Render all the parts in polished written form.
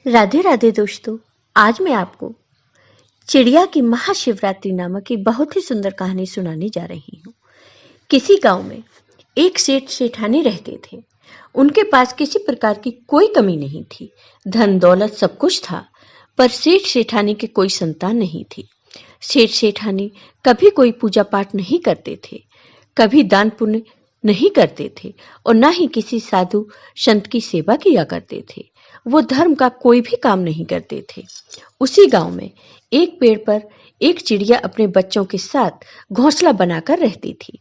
राधे राधे दोस्तों। आज मैं आपको चिड़िया की महाशिवरात्रि नामक एक बहुत ही सुंदर कहानी सुनाने जा रही हूँ। किसी गांव में एक सेठ सेठानी रहते थे। उनके पास किसी प्रकार की कोई कमी नहीं थी। धन दौलत सब कुछ था, पर सेठ सेठानी के कोई संतान नहीं थी। सेठ सेठानी कभी कोई पूजा पाठ नहीं करते थे, कभी दान पुण्य नहीं करते थे और ना ही किसी साधु संत की सेवा किया करते थे। वो धर्म का कोई भी काम नहीं करते थे। उसी गांव में एक पेड़ पर एक चिड़िया अपने बच्चों के साथ घोंसला बनाकर रहती थी।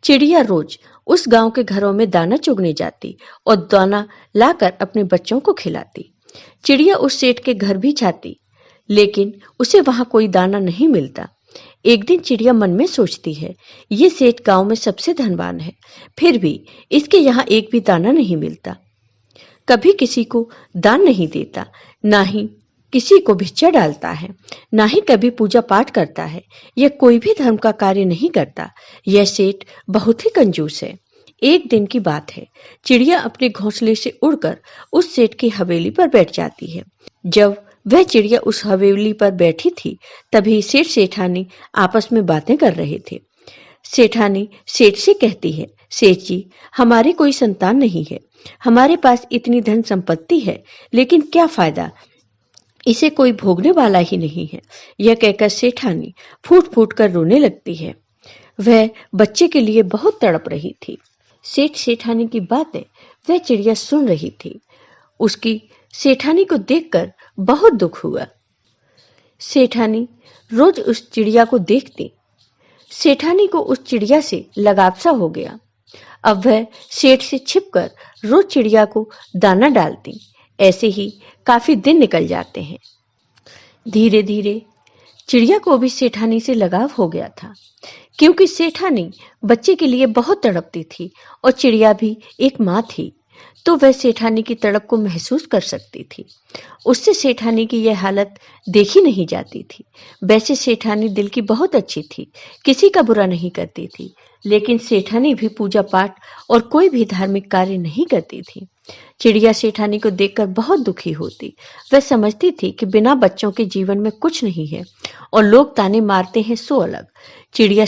चिड़िया रोज उस गांव के घरों में दाना चुगने जाती और दाना लाकर अपने बच्चों को खिलाती। चिड़िया उस सेठ के घर भी जाती, लेकिन उसे वहां कोई दाना नहीं मिलता। एक दिन चिड़िया मन में सोचती है, ये सेठ गांव में सबसे धनवान है, फिर भी इसके यहाँ एक भी दाना नहीं मिलता। कभी किसी को दान नहीं देता, ना ही किसी को भिक्षा डालता है, ना ही कभी पूजा पाठ करता है। यह कोई भी धर्म का कार्य नहीं करता। यह सेठ बहुत ही कंजूस है। एक दिन की बात है, चिड़िया अपने घोंसले से उड़कर उस सेठ की हवेली पर बैठ जाती है। जब वह चिड़िया उस हवेली पर बैठी थी, तभी सेठ सेठानी आपस में बातें कर रहे थे। सेठानी सेठ से कहती है, सेठ जी, हमारी कोई संतान नहीं है। हमारे पास इतनी धन संपत्ति है, लेकिन क्या फायदा, इसे कोई भोगने वाला ही नहीं है। यह कहकर सेठानी फूट फूट कर रोने लगती है। वह बच्चे के लिए बहुत तड़प रही थी। सेठ सेठानी की बातें वह चिड़िया सुन रही थी। उसकी सेठानी को देखकर बहुत दुख हुआ। सेठानी रोज उस चिड़िया को देखती। सेठानी को उस चिड़िया से लगाव सा हो गया। अब वह सेठ से छिपकर रोज चिड़िया को दाना डालती। ऐसे ही काफी दिन निकल जाते हैं। धीरे धीरे चिड़िया को भी सेठानी से लगाव हो गया था, क्योंकि सेठानी बच्चे के लिए बहुत तड़पती थी और चिड़िया भी एक माँ थी, तो वह सेठानी की तड़प को महसूस कर सकती थी। उससे सेठानी की यह हालत देखी नहीं जाती थी। वैसे सेठानी दिल की बहुत अच्छी थी, किसी का बुरा नहीं करती थी, लेकिन सेठानी भी पूजा पाठ और कोई भी धार्मिक कार्य नहीं करती थी। चिड़िया सेठानी को देखकर बहुत दुखी होती। वह समझती थी कि बिना बच्चों के जीवन में कुछ नहीं है और लोग ताने मारते हैं सो अलग। चिड़िया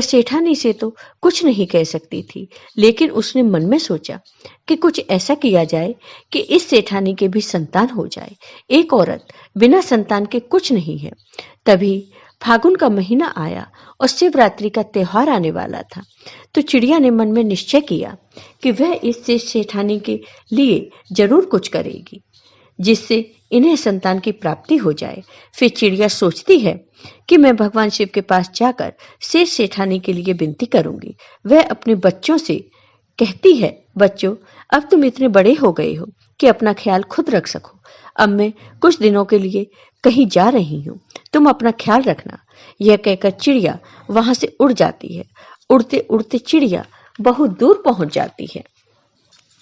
सेठानी से तो कुछ नहीं कह सकती थी, लेकिन उसने मन में सोचा कि कुछ ऐसा किया जाए कि इस सेठानी के भी संतान हो जाए। एक औरत बिना संतान के कुछ नहीं है। तभी फागुन का महीना आया और शिवरात्रि का त्योहार आने वाला था। तो चिड़िया ने मन में निश्चय किया कि वह इस सेठानी के लिए जरूर कुछ करेगी, जिससे इन्हें संतान की प्राप्ति हो जाए। फिर चिड़िया सोचती है कि मैं भगवान शिव के पास जाकर सेठ सेठानी के लिए विनती करूंगी। वह अपने बच्चों से कहती है, बच्चों, अब तुम इतने बड़े हो गए हो कि अपना ख्याल खुद रख सको। अब मैं कुछ दिनों के लिए कहीं जा रही हूँ, तुम अपना ख्याल रखना। यह कहकर चिड़िया वहां से उड़ जाती है। उड़ते उड़ते चिड़िया बहुत दूर पहुंच जाती है।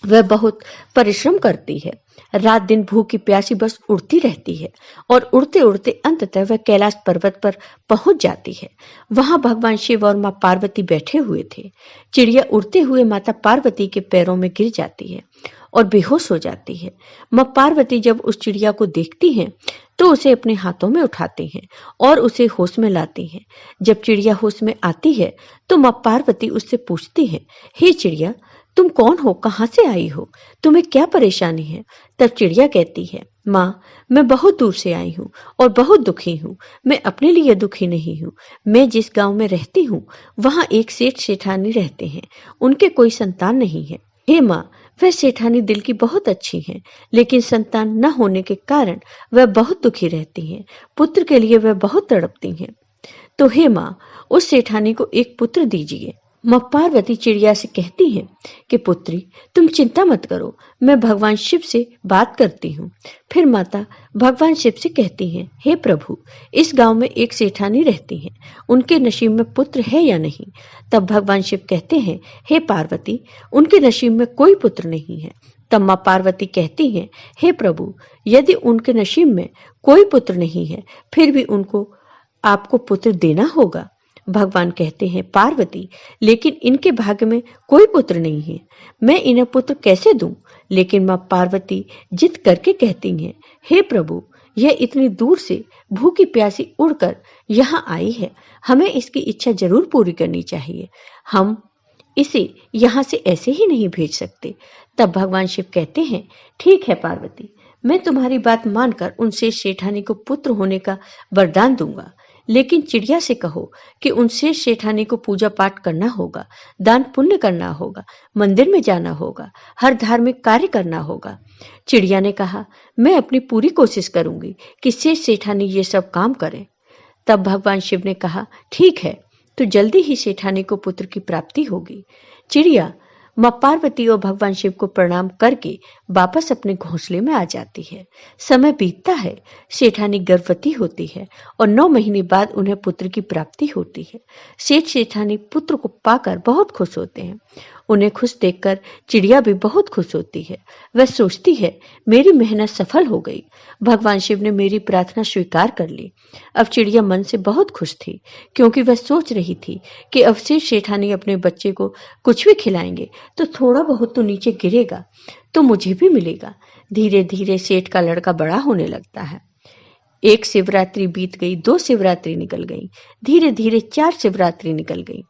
वह बहुत परिश्रम करती है, रात दिन भूखी प्यासी बस उड़ती रहती है और उड़ते उड़ते अंततः वह कैलाश पर्वत पर पहुंच जाती है। वहां भगवान शिव और मां पार्वती बैठे हुए थे। चिड़िया उड़ते हुए माता पार्वती के पैरों में गिर जाती है और बेहोश हो जाती है। मां पार्वती जब उस चिड़िया को देखती हैं, तो उसे अपने हाथों में उठाती हैं और उसे होश में लाती हैं। जब चिड़िया होश में आती है, तो मां पार्वती उससे पूछती है, हे चिड़िया, तुम कौन हो, कहां से आई हो, तुम्हें क्या परेशानी है? तब चिड़िया कहती है, माँ, मैं बहुत दूर से आई हूँ और बहुत दुखी हूँ। मैं अपने लिए दुखी नहीं हूँ। मैं जिस गांव में रहती हूँ, वहां एक सेठ सेठानी रहते हैं। उनके कोई संतान नहीं है। हे माँ, वह सेठानी दिल की बहुत अच्छी हैं, लेकिन संतान न होने के कारण वह बहुत दुखी रहती हैं। पुत्र के लिए वह बहुत तड़पती हैं। तो हे माँ, उस सेठानी को एक पुत्र दीजिए। माँ पार्वती चिड़िया से कहती हैं कि पुत्री, तुम चिंता मत करो, मैं भगवान शिव से बात करती हूँ। फिर माता भगवान शिव से कहती हैं, हे प्रभु, इस गांव में एक सेठानी रहती हैं, उनके नसीब में पुत्र है या नहीं? तब भगवान शिव कहते हैं, हे पार्वती, उनके नसीब में कोई पुत्र नहीं है। तब माँ पार्वती कहती हैं, हे प्रभु, यदि उनके नसीब में कोई पुत्र नहीं है, फिर भी उनको आपको पुत्र देना होगा। भगवान कहते हैं, पार्वती, लेकिन इनके भाग्य में कोई पुत्र नहीं है, मैं इन्हें पुत्र कैसे दूं? लेकिन माँ पार्वती जिद करके कहती हैं, हे प्रभु, यह इतनी दूर से भूखी प्यासी उड़कर यहाँ आई है, हमें इसकी इच्छा जरूर पूरी करनी चाहिए। हम इसे यहाँ से ऐसे ही नहीं भेज सकते। तब भगवान शिव कहते हैं, ठीक है पार्वती, मैं तुम्हारी बात मानकर उनसे सेठानी को पुत्र होने का वरदान दूंगा, लेकिन चिड़िया से कहो कि उनसे सेठानी को पूजा पाठ करना होगा, दान पुण्य करना होगा, मंदिर में जाना होगा, हर धार्मिक कार्य करना होगा। चिड़िया ने कहा, मैं अपनी पूरी कोशिश करूंगी कि शेष सेठानी ये सब काम करे। तब भगवान शिव ने कहा, ठीक है, तो जल्दी ही सेठानी को पुत्र की प्राप्ति होगी। चिड़िया माँ पार्वती और भगवान शिव को प्रणाम करके वापस अपने घोंसले में आ जाती है। समय बीतता है, सेठानी गर्भवती होती है और 9 महीने बाद उन्हें पुत्र की प्राप्ति होती है। सेठ सेठानी पुत्र को पाकर बहुत खुश होते हैं। उन्हें खुश देखकर चिड़िया भी बहुत खुश होती है। वह सोचती है, मेरी मेहनत सफल हो गई, भगवान शिव ने मेरी प्रार्थना स्वीकार कर ली। अब चिड़िया मन से बहुत खुश थी, क्योंकि वह सोच रही थी कि अब से सेठानी अपने बच्चे को कुछ भी खिलाएंगे तो थोड़ा बहुत तो नीचे गिरेगा तो मुझे भी मिलेगा। धीरे धीरे सेठ का लड़का बड़ा होने लगता है। 1 शिवरात्रि बीत गई, 2 शिवरात्रि निकल गई, धीरे धीरे 4 शिवरात्रि निकल गई।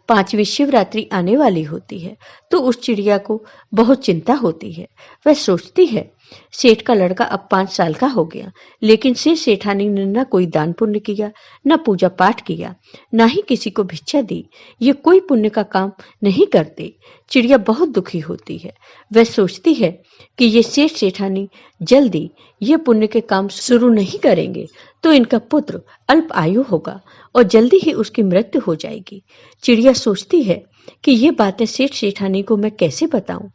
5वीं शिवरात्रि आने वाली होती है तो उस चिड़िया को बहुत चिंता होती है। वह सोचती है, सेठ का लड़का अब 5 साल का हो गया, लेकिन सेठानी ने न कोई दान पुण्य किया, न पूजा पाठ किया, न ही किसी को भिक्षा दी। ये कोई पुण्य का काम नहीं करते। चिड़िया बहुत दुखी होती है। वह सोचती है कि ये सेठ सेठानी जल्दी ये पुण्य के काम शुरू नहीं करेंगे तो इनका पुत्र अल्प आयु होगा और जल्दी ही उसकी मृत्यु हो जाएगी। चिड़िया सोचती है कि ये बातें सेठ सेठानी को मैं कैसे बताऊं,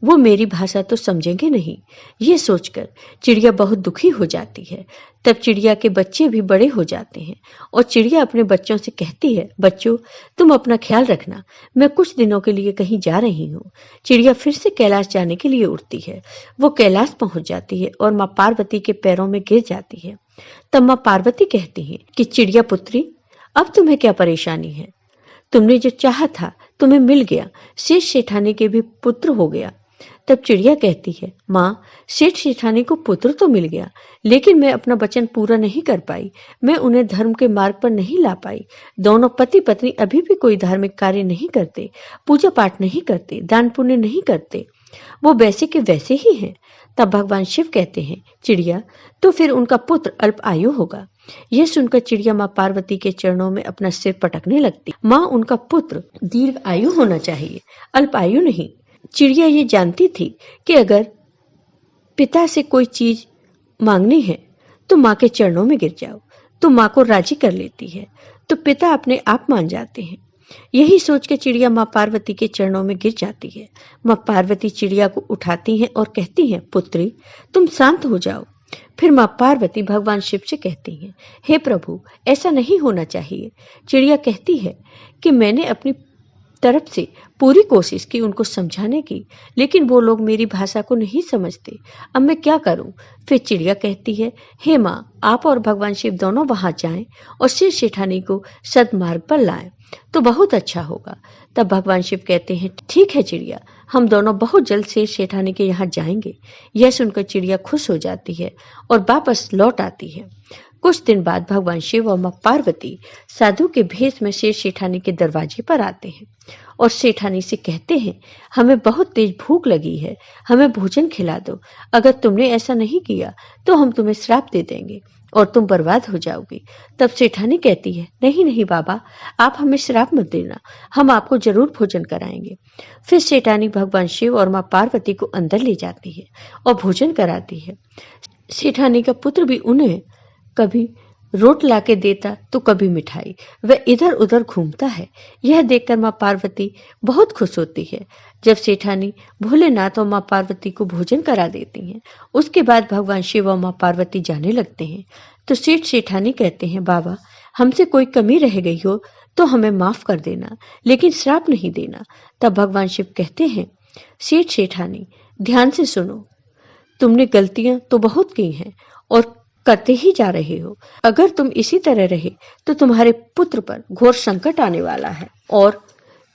वो मेरी भाषा तो समझेंगे नहीं। ये सोचकर चिड़िया बहुत दुखी हो जाती है। तब चिड़िया के बच्चे भी बड़े हो जाते हैं और चिड़िया अपने बच्चों से कहती है, बच्चों, तुम अपना ख्याल रखना, मैं कुछ दिनों के लिए कहीं जा रही हूँ। चिड़िया फिर से कैलाश जाने के लिए उड़ती है। वो कैलाश पहुंच जाती है और माँ पार्वती के पैरों में गिर जाती है। तब माँ पार्वती कहती है कि चिड़िया पुत्री, अब तुम्हें क्या परेशानी है? तुमने जो चाहा था तुम्हें मिल गया, शेष सेठानी के भी पुत्र हो गया। तब चिड़िया कहती है, माँ, सेठ सेठानी को पुत्र तो मिल गया, लेकिन मैं अपना वचन पूरा नहीं कर पाई, मैं उन्हें धर्म के मार्ग पर नहीं ला पाई। दोनों पति पत्नी अभी भी कोई धार्मिक कार्य नहीं करते, पूजा पाठ नहीं करते, दान पुण्य नहीं करते, वो वैसे के वैसे ही हैं। तब भगवान शिव कहते हैं, चिड़िया, तो फिर उनका पुत्र अल्प आयु होगा। यह सुनकर चिड़िया माँ पार्वती के चरणों में अपना सिर पटकने लगती। माँ, उनका पुत्र दीर्घ आयु होना चाहिए, अल्प आयु नहीं। चिड़िया ये जानती थी कि अगर पिता से कोई चीज मांगनी है तो माँ के चरणों में गिर जाओ, तो माँ को राजी कर लेती है, तो पिता अपने आप मान जाते हैं। यही सोच के चिड़िया माँ पार्वती के चरणों में गिर जाती है। माँ पार्वती चिड़िया को उठाती हैं और कहती हैं, पुत्री, तुम शांत हो जाओ। फिर माँ पार्वती भगवान शिव से कहती हैं, हे प्रभु, ऐसा नहीं होना चाहिए। चिड़िया कहती है कि मैंने अपनी तरफ से पूरी कोशिश की उनको समझाने की, लेकिन वो लोग मेरी भाषा को नहीं समझते। अब मैं क्या करूं? फिर चिड़िया कहती है, हे माँ, आप और भगवान शिव दोनों वहां जाएं और शेर सेठानी को सदमार्ग पर लाएं तो बहुत अच्छा होगा। तब भगवान शिव कहते हैं, ठीक है चिड़िया, हम दोनों बहुत जल्द शेर सेठानी के यहाँ जाएंगे। यह सुनकर चिड़िया खुश हो जाती है और वापस लौट आती है। कुछ दिन बाद भगवान शिव और माँ पार्वती साधु के भेष में शेर सेठानी के दरवाजे पर आते हैं और सेठानी से कहते हैं, हमें बहुत तेज भूख लगी है, हमें भोजन खिला दो। अगर तुमने ऐसा नहीं किया तो हम तुम्हें श्राप दे देंगे और तुम बर्बाद हो जाओगी। तब सेठानी कहती है, नहीं नहीं बाबा, आप हमें श्राप मत देना, हम आपको जरूर भोजन कराएंगे। फिर सेठानी भगवान शिव और माँ पार्वती को अंदर ले जाती है और भोजन कराती है। सेठानी का पुत्र भी उन्हें कभी रोट लाके देता तो कभी मिठाई। वह इधर उधर घूमता है। यह देखकर माँ पार्वती बहुत खुश होती है। जब सेठानी भोलेनाथ और माँ पार्वती को भोजन करा देती हैं, उसके बाद भगवान शिव और माँ पार्वती जाने लगते हैं तो सेठ सेठानी कहते हैं, बाबा, हमसे कोई कमी रह गई हो तो हमें माफ कर देना, लेकिन श्राप नहीं देना। तब भगवान शिव कहते हैं, सेठ सेठानी, ध्यान से सुनो, तुमने गलतियां तो बहुत की हैं और करते ही जा रहे हो। अगर तुम इसी तरह रहे तो तुम्हारे पुत्र पर घोर संकट आने वाला है और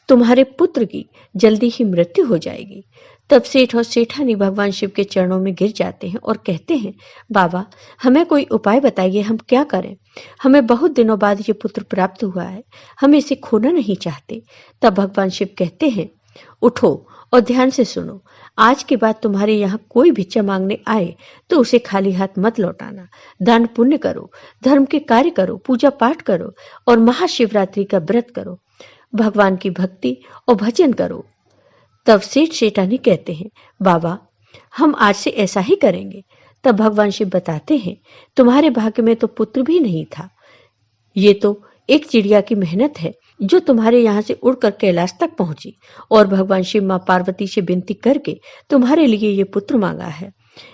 तुम्हारे पुत्र की जल्दी ही मृत्यु हो जाएगी। तब सेठ और सेठानी भगवान शिव के चरणों में गिर जाते हैं और कहते हैं, बाबा हमें कोई उपाय बताइए, हम क्या करें। हमें बहुत दिनों बाद ये पुत्र प्राप्त हुआ है, हम इसे खोना नहीं चाहते। तब भगवान शिव कहते हैं, उठो और ध्यान से सुनो। आज के बाद तुम्हारे यहाँ कोई भिक्षा मांगने आए तो उसे खाली हाथ मत लौटाना। दान पुण्य करो, धर्म के कार्य करो, पूजा पाठ करो और महाशिवरात्रि का व्रत करो, भगवान की भक्ति और भजन करो। तब सेठ सेठानी कहते हैं, बाबा हम आज से ऐसा ही करेंगे। तब भगवान शिव बताते हैं, तुम्हारे भाग्य में तो पुत्र भी नहीं था, ये तो एक चिड़िया की मेहनत है जो तुम्हारे यहाँ से उड़कर कैलाश तक पहुंची और भगवान शिव माँ पार्वती से विनती करके तुम्हारे लिए ये पुत्र मांगा है।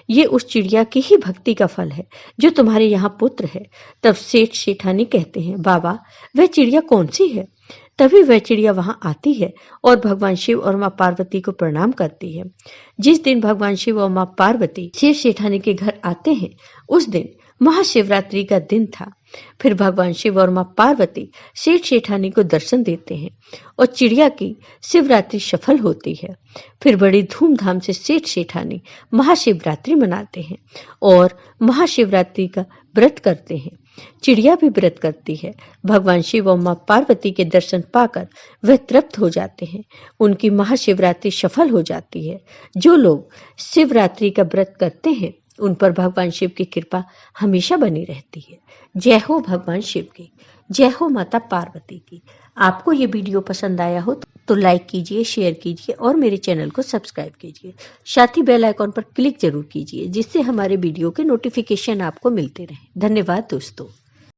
ये उस चिड़िया की ही भक्ति का फल है जो तुम्हारे यहाँ पुत्र है। तब सेठ सेठानी कहते हैं, बाबा वह चिड़िया कौन सी है। तभी वह चिड़िया वहां आती है और भगवान शिव और माँ पार्वती को प्रणाम करती है। जिस दिन भगवान शिव और माँ पार्वती सेठ सेठानी के घर आते हैं उस दिन महाशिवरात्रि का दिन था। फिर भगवान शिव और माँ पार्वती सेठ सेठानी को दर्शन देते हैं और चिड़िया की शिवरात्रि सफल होती है। फिर बड़ी धूमधाम से सेठ सेठानी महाशिवरात्रि मनाते हैं और महाशिवरात्रि का व्रत करते हैं। चिड़िया भी व्रत करती है। भगवान शिव और माँ पार्वती के दर्शन पाकर वह तृप्त हो जाते हैं। उनकी महाशिवरात्रि सफल हो जाती है। जो लोग शिवरात्रि का व्रत करते हैं उन पर भगवान शिव की कृपा हमेशा बनी रहती है। जय हो भगवान शिव की, जय हो माता पार्वती की। आपको ये वीडियो पसंद आया हो तो लाइक कीजिए, शेयर कीजिए और मेरे चैनल को सब्सक्राइब कीजिए। साथ ही बेल आइकॉन पर क्लिक जरूर कीजिए जिससे हमारे वीडियो के नोटिफिकेशन आपको मिलते रहें। धन्यवाद दोस्तों।